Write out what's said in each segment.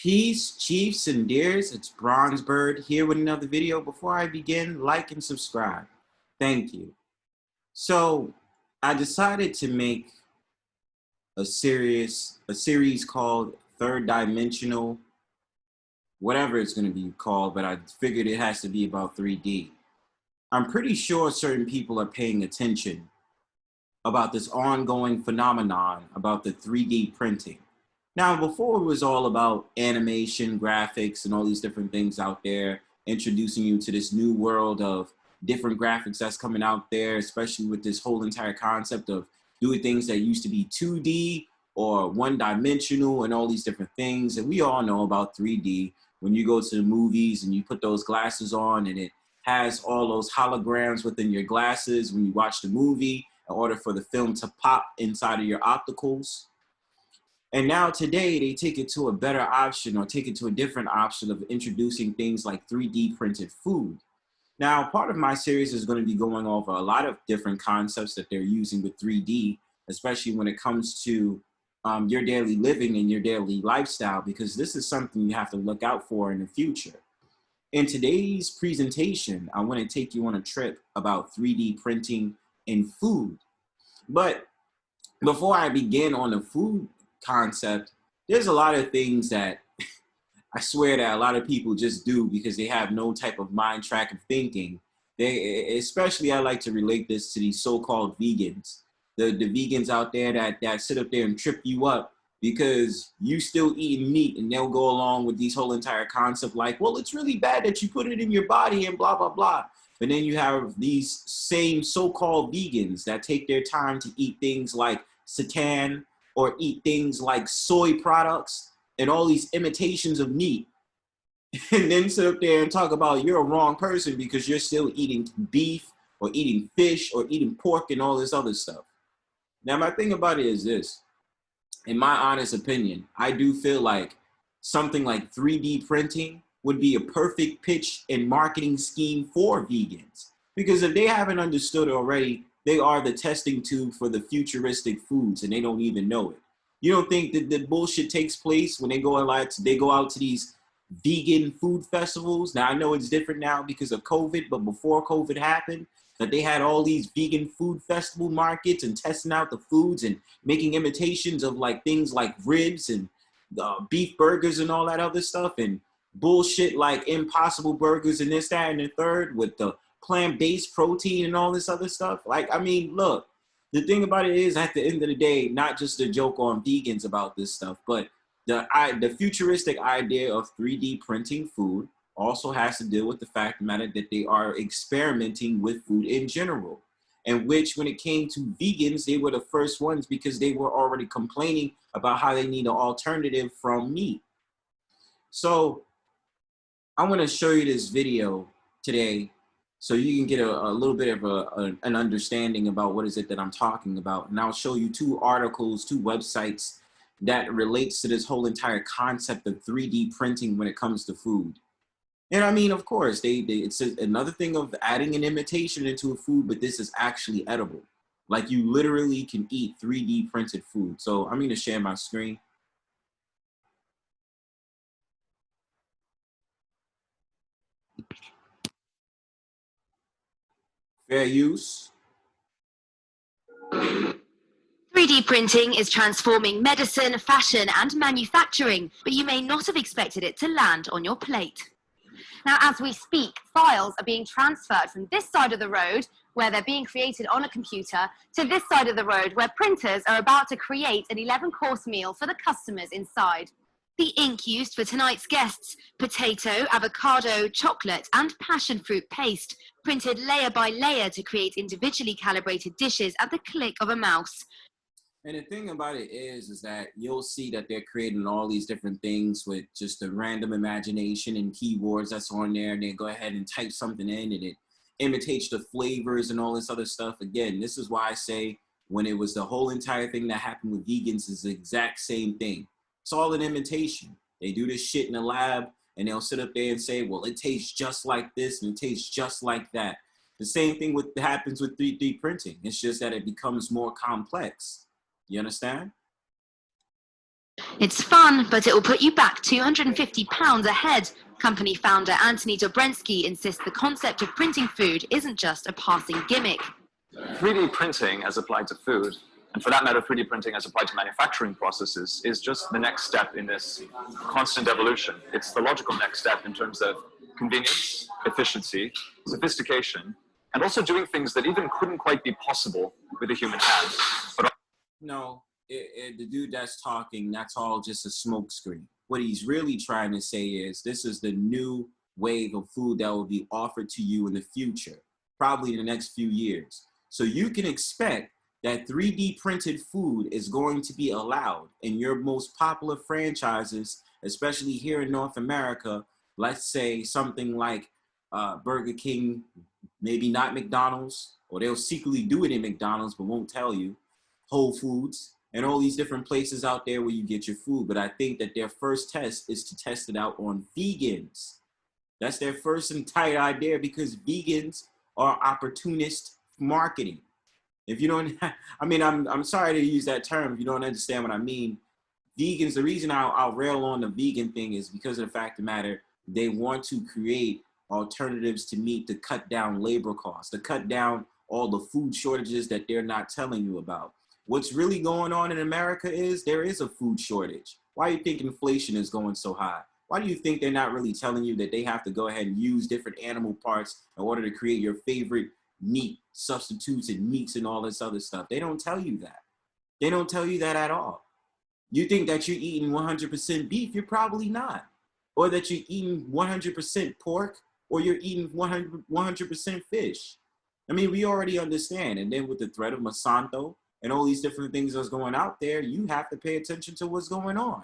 Peace, chiefs and deers, it's Bronzebird here with another video. Before I begin, like and subscribe. Thank you. So, I decided to make a series called Third Dimensional, whatever it's going to be called, but I figured it has to be about 3D. I'm pretty sure certain people are paying attention about this ongoing phenomenon about the 3D printing. Now, before it was all about animation, graphics, and all these different things out there, introducing you to this new world of different graphics that's coming out there, especially with this whole entire concept of doing things that used to be 2D or one-dimensional and all these different things. And we all know about 3D when you go to the movies and you put those glasses on and it has all those holograms within your glasses when you watch the movie in order for the film to pop inside of your opticals. And now today they take it to a better option or take it to a different option of introducing things like 3D printed food. Now, part of my series is going to be going over a lot of different concepts that they're using with 3D, especially when it comes to your daily living and your daily lifestyle, because this is something you have to look out for in the future. In today's presentation, I want to take you on a trip about 3D printing in food. But before I begin on the food concept, there's a lot of things that I swear that a lot of people just do because they have no type of mind track of thinking. Especially I like to relate this to these so-called vegans. The vegans out there that sit up there and trip you up because you still eating meat, and they'll go along with these whole entire concept like, well, it's really bad that you put it in your body and blah, blah, blah. But then you have these same so-called vegans that take their time to eat things like seitan, or eat things like soy products and all these imitations of meat, and then sit up there and talk about you're a wrong person because you're still eating beef or eating fish or eating pork and all this other stuff. Now, my thing about it is this. In my honest opinion, I do feel like something like 3D printing would be a perfect pitch and marketing scheme for vegans. Because if they haven't understood already, they are the testing tube for the futuristic foods, and they don't even know it. You don't think that the bullshit takes place when they go out to these vegan food festivals? Now, I know it's different now because of COVID, but before COVID happened, that they had all these vegan food festival markets and testing out the foods and making imitations of like things like ribs and beef burgers and all that other stuff, and bullshit like Impossible Burgers and this, that, and the third with the plant-based protein and all this other stuff. Like, I mean, look, the thing about it is, at the end of the day, not just a joke on vegans about this stuff, but the futuristic idea of 3D printing food also has to deal with the fact of the matter that they are experimenting with food in general. And which, when it came to vegans, they were the first ones because they were already complaining about how they need an alternative from meat. So I want to show you this video today so you can get a little bit of an understanding about what is it that I'm talking about. And I'll show you two articles, two websites that relates to this whole entire concept of 3D printing when it comes to food. And I mean, of course, it's another thing of adding an imitation into a food, but this is actually edible. Like, you literally can eat 3D printed food. So I'm going to share my screen. Fair use. 3D printing is transforming medicine, fashion, and manufacturing, but you may not have expected it to land on your plate. Now, as we speak, files are being transferred from this side of the road, where they're being created on a computer, to this side of the road, where printers are about to create an 11-course meal for the customers inside. The ink used for tonight's guests: potato, avocado, chocolate, and passion fruit paste, printed layer by layer to create individually calibrated dishes at the click of a mouse. And the thing about it is that you'll see that they're creating all these different things with just a random imagination and keywords that's on there, and they go ahead and type something in and it imitates the flavors and all this other stuff. Again, this is why I say when it was the whole entire thing that happened with vegans is the exact same thing. It's all an imitation. They do this shit in the lab and they'll sit up there and say, well, it tastes just like this and it tastes just like that. The same thing happens with 3D printing. It's just that it becomes more complex. You understand? It's fun, but it will put you back £250 ahead. Company founder Anthony Dobrensky insists the concept of printing food isn't just a passing gimmick. 3D printing as applied to food, and for that matter 3D printing as applied to manufacturing processes, is just the next step in this constant evolution. It's the logical next step in terms of convenience, efficiency, sophistication, and also doing things that even couldn't quite be possible with a human hand. But No, the dude that's talking, that's all just a smokescreen. What he's really trying to say is this is the new wave of food that will be offered to you in the future, probably in the next few years. So you can expect that 3D printed food is going to be allowed in your most popular franchises, especially here in North America. Let's say something like Burger King, maybe not McDonald's, or they'll secretly do it in McDonald's but won't tell you. Whole Foods, and all these different places out there where you get your food. But I think that their first test is to test it out on vegans. That's their first and tight idea, because vegans are opportunist marketing. If you don't, I mean, I'm sorry to use that term if you don't understand what I mean. Vegans, the reason I'll rail on the vegan thing is because of the fact of the matter, they want to create alternatives to meat, to cut down labor costs, to cut down all the food shortages that they're not telling you about. What's really going on in America is there is a food shortage. Why do you think inflation is going so high? Why do you think they're not really telling you that they have to go ahead and use different animal parts in order to create your favorite meat substitutes and meats and all this other stuff? They don't tell you that. They don't tell you that at all. You think that you're eating 100% beef, you're probably not. Or that you're eating 100% pork, or you're eating 100% fish. I mean, we already understand. And then with the threat of Monsanto and all these different things that's going out there, you have to pay attention to what's going on.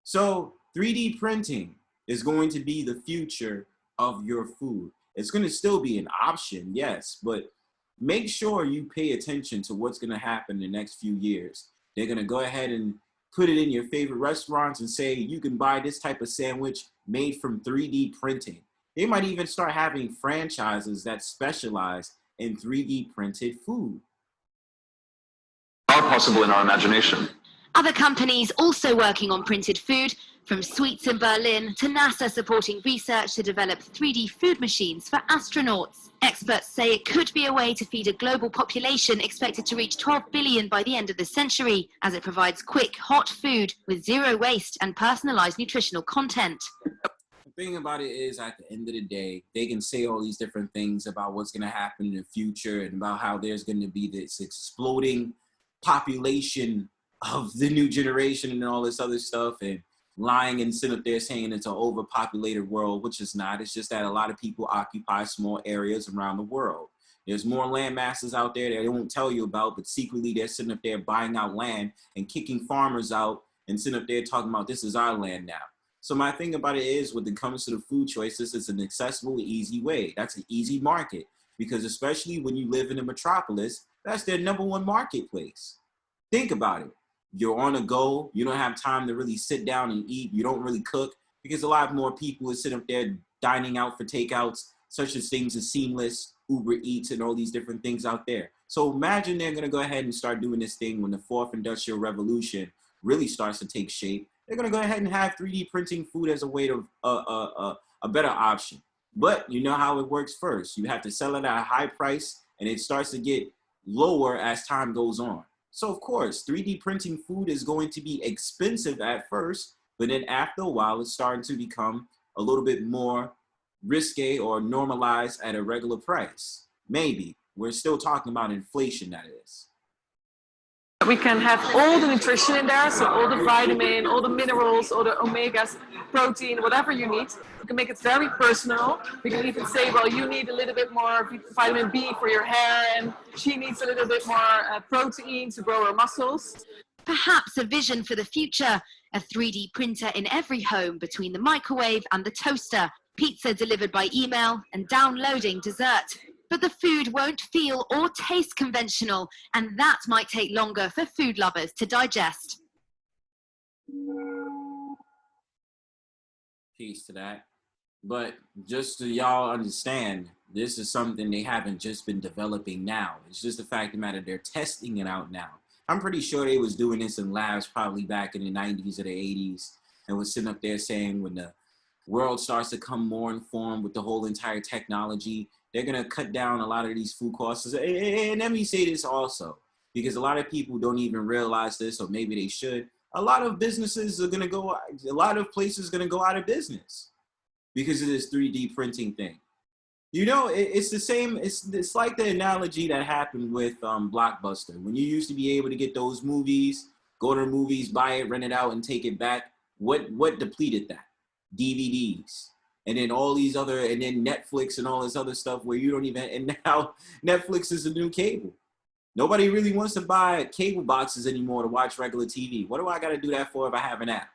So 3D printing is going to be the future of your food. It's going to still be an option, yes, but make sure you pay attention to what's going to happen in the next few years. They're going to go ahead and put it in your favorite restaurants and say, you can buy this type of sandwich made from 3D printing. They might even start having franchises that specialize in 3D printed food. are possible in our imagination. Other companies also working on printed food, from sweets in Berlin to NASA supporting research to develop 3D food machines for astronauts. Experts say it could be a way to feed a global population expected to reach 12 billion by the end of the century, as it provides quick, hot food with zero waste and personalized nutritional content. The thing about it is, at the end of the day, they can say all these different things about what's going to happen in the future and about how there's going to be this exploding population of the new generation and all this other stuff, and lying and sitting up there saying it's an overpopulated world, which is not. It's just that a lot of people occupy small areas around the world. There's more land masses out there that they won't tell you about, but secretly they're sitting up there buying out land and kicking farmers out and sitting up there talking about this is our land now. So my thing about it is, when it comes to the food choices, it's an accessible, easy way. That's an easy market, because especially when you live in a metropolis, that's their #1 marketplace. Think about it. You're on a go. You don't have time to really sit down and eat. You don't really cook, because a lot more people are sitting up there dining out for takeouts, such as things as Seamless, Uber Eats, and all these different things out there. So imagine they're going to go ahead and start doing this thing when the 4th Industrial Revolution really starts to take shape. They're going to go ahead and have 3D printing food as a way to a better option. But you know how it works first. You have to sell it at a high price, and it starts to get lower as time goes on. So of course, 3D printing food is going to be expensive at first, but then after a while, it's starting to become a little bit more risque or normalized at a regular price. Maybe. We're still talking about inflation, that is. We can have all the nutrition in there, so all the vitamin, all the minerals, all the omegas, protein, whatever you need. We can make it very personal. We can even say, well, you need a little bit more vitamin B for your hair, and she needs a little bit more protein to grow her muscles. Perhaps a vision for the future, a 3D printer in every home between the microwave and the toaster, pizza delivered by email, and downloading dessert. But the food won't feel or taste conventional, and that might take longer for food lovers to digest. Peace to that. But just so y'all understand, this is something they haven't just been developing now. It's just the fact of the matter, they're testing it out now. I'm pretty sure they was doing this in labs probably back in the 90s or the 80s, and was sitting up there saying when the world starts to come more informed with the whole entire technology, they're gonna cut down a lot of these food costs. And let me say this also, because a lot of people don't even realize this, or maybe they should. A lot of businesses are gonna go, a lot of places are gonna go out of business because of this 3D printing thing. You know, it's the same. It's like the analogy that happened with Blockbuster. When you used to be able to get those movies, go to the movies, buy it, rent it out, and take it back. What depleted that? DVDs, and then all these other, and then Netflix and all this other stuff where you don't even. And now Netflix is the new cable. Nobody really wants to buy cable boxes anymore to watch regular TV. What do I got to do that for if I have an app?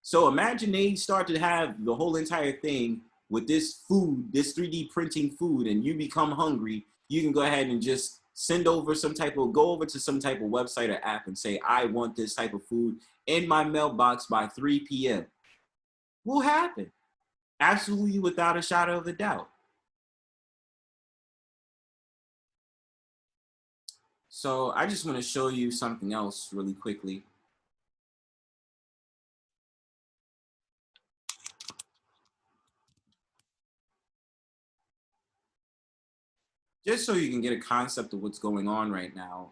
So imagine they start to have the whole entire thing with this food, this 3D printing food, and you become hungry, you can go ahead and just go over to some type of website or app and say, I want this type of food in my mailbox by 3 p.m. Will happen. Absolutely, without a shadow of a doubt. So I just want to show you something else really quickly. Just so you can get a concept of what's going on right now,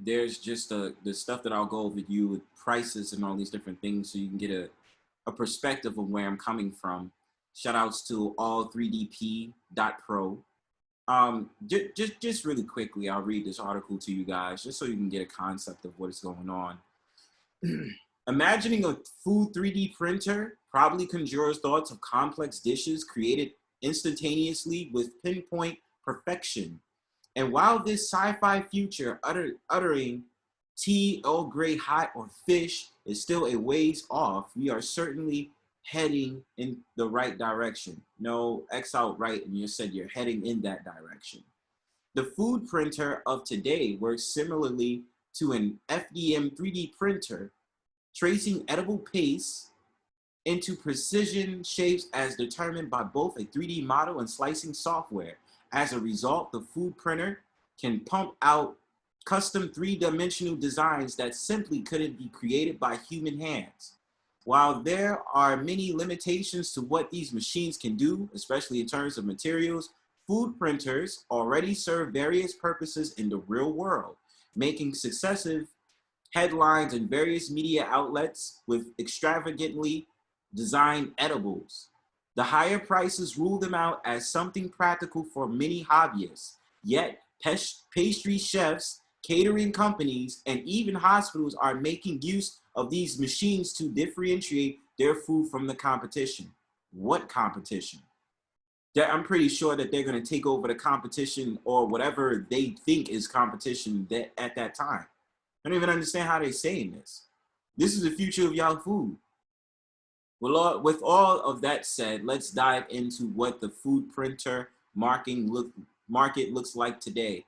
there's just the stuff that I'll go over with you with prices and all these different things so you can get a perspective of where I'm coming from. Shout outs to all3dp.pro. Just really quickly, I'll read this article to you guys just so you can get a concept of what is going on. Imagining a food 3D printer probably conjures thoughts of complex dishes created instantaneously with pinpoint perfection. And while this sci-fi future uttering tea, Earl Grey hot, or fish is still a ways off, we are certainly heading in the right direction. No, X out right, and you said you're heading in that direction. The food printer of today works similarly to an FDM 3D printer, tracing edible paste into precision shapes as determined by both a 3D model and slicing software. As a result, the food printer can pump out custom three-dimensional designs that simply couldn't be created by human hands. While there are many limitations to what these machines can do, especially in terms of materials, food printers already serve various purposes in the real world, making successive headlines in various media outlets with extravagantly designed edibles. The higher prices rule them out as something practical for many hobbyists, yet pastry chefs, catering companies, and even hospitals are making use of these machines to differentiate their food from the competition. What competition? I'm pretty sure that they're going to take over the competition or whatever they think is competition at that time. I don't even understand how they're saying this. This is the future of y'all food. Well, with all of that said, let's dive into what the food printer market looks like today.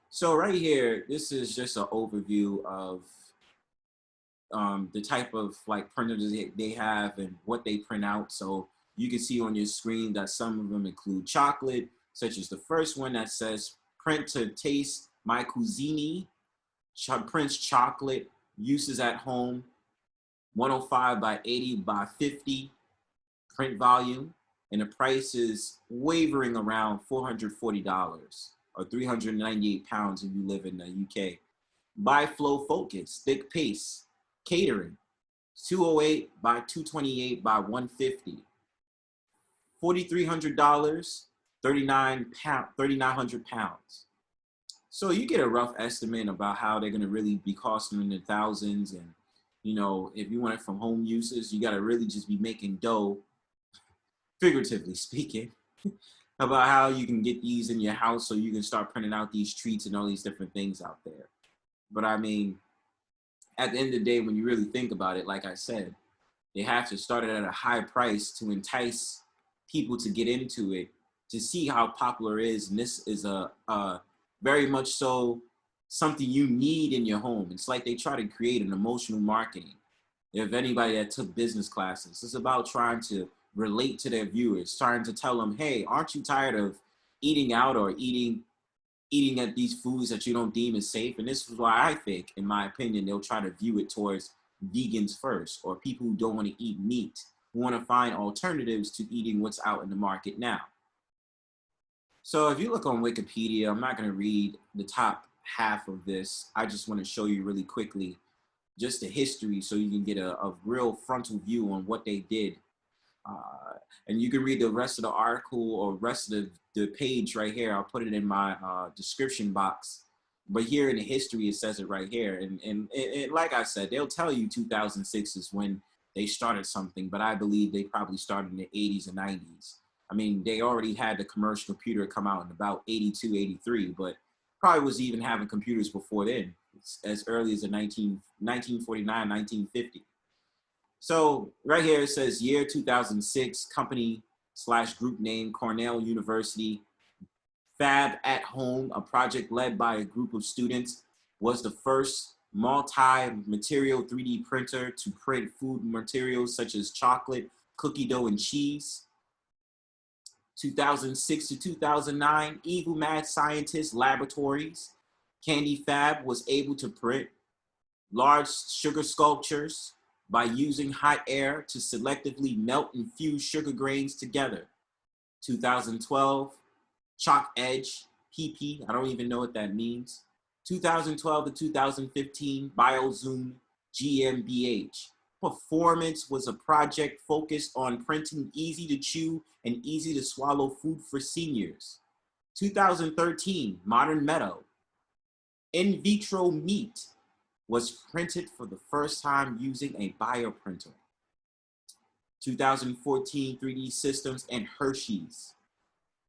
So right here, this is just an overview of the type of like printers they have and what they print out. So you can see on your screen that some of them include chocolate, such as the first one that says print to taste my cuisine, prints chocolate, uses at home, 105 by 80 by 50 print volume, and the price is wavering around $440 or 398 pounds if you live in the UK. By Flow Focus, thick paste, catering, 208 by 228 by 150, $4,300, 3,900 pounds. So you get a rough estimate about how they're gonna really be costing in the thousands. And you know, if you want it from home uses, you gotta really just be making dough, figuratively speaking, about how you can get these in your house so you can start printing out these treats and all these different things out there. But I mean, at the end of the day, when you really think about it, like I said, they have to start it at a high price to entice people to get into it, to see how popular it is. And this is a very much so something you need in your home. It's like they try to create an emotional marketing. If anybody that took business classes, it's about trying to relate to their viewers, trying to tell them, hey, aren't you tired of eating out or eating eating at these foods that you don't deem as safe. And this is why I think, in my opinion, they'll try to view it towards vegans first, or people who don't want to eat meat, who want to find alternatives to eating what's out in the market now. So if you look on Wikipedia, I'm not going to read the top half of this. I just want to show you really quickly just the history so you can get a real frontal view on what they did. And you can read the rest of the article or rest of the page right here. I'll put it in my description box. But here in the history, it says it right here. And like I said, they'll tell you 2006 is when they started something, but I believe they probably started in the 80s and 90s. I mean, they already had the commercial computer come out in about 82, 83, but probably was even having computers before then, as early as the 1949, 1950. So right here it says year 2006, company/group name, Cornell University. Fab at Home, a project led by a group of students, was the first multi-material 3D printer to print food materials such as chocolate, cookie dough, and cheese. 2006 to 2009, Eagle Mad Scientist Laboratories. Candy Fab was able to print large sugar sculptures by using hot air to selectively melt and fuse sugar grains together. 2012, Chalk Edge, PP, I don't even know what that means. 2012 to 2015, BioZoom, GmbH. Performance was a project focused on printing easy to chew and easy to swallow food for seniors. 2013, Modern Meadow. In vitro meat was printed for the first time using a bioprinter. 2014, 3D Systems and Hershey's,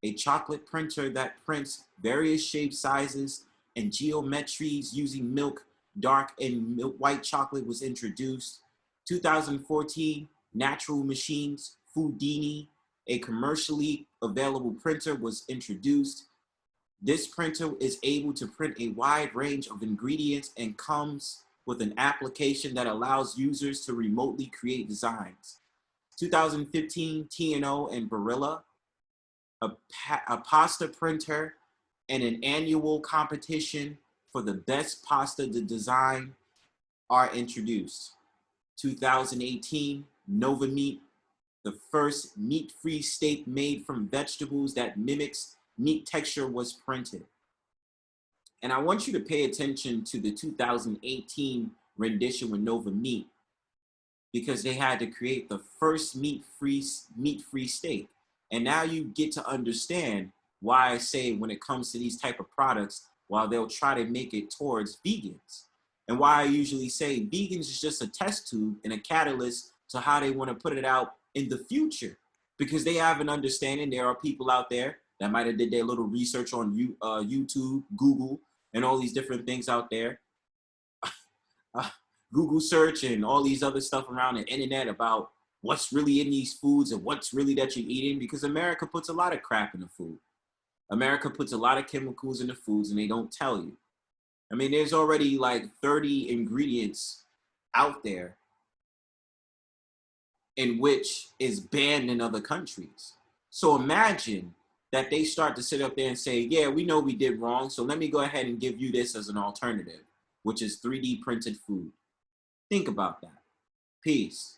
a chocolate printer that prints various shapes, sizes, and geometries using milk, dark and white chocolate was introduced. 2014, Natural Machines, Foodini, a commercially available printer was introduced. This printer is able to print a wide range of ingredients and comes with an application that allows users to remotely create designs. 2015, T&O and Barilla, a pasta printer, and an annual competition for the best pasta to design are introduced. 2018, Nova Meat, the first meat-free steak made from vegetables that mimics meat texture was printed. And I want you to pay attention to the 2018 rendition with Nova Meat, because they had to create the first meat-free steak. And now you get to understand why I say when it comes to these type of products, while they'll try to make it towards vegans, and why I usually say vegans is just a test tube and a catalyst to how they want to put it out in the future, because they have an understanding. There are people out there that might have did their little research on YouTube, Google, and all these different things out there. Google search and all these other stuff around the internet about what's really in these foods and what's really that you're eating, because America puts a lot of crap in the food. America puts a lot of chemicals in the foods and they don't tell you. I mean, there's already like 30 ingredients out there in which is banned in other countries. So imagine that they start to sit up there and say, yeah, we know we did wrong, so let me go ahead and give you this as an alternative, which is 3D printed food. Think about that. Peace.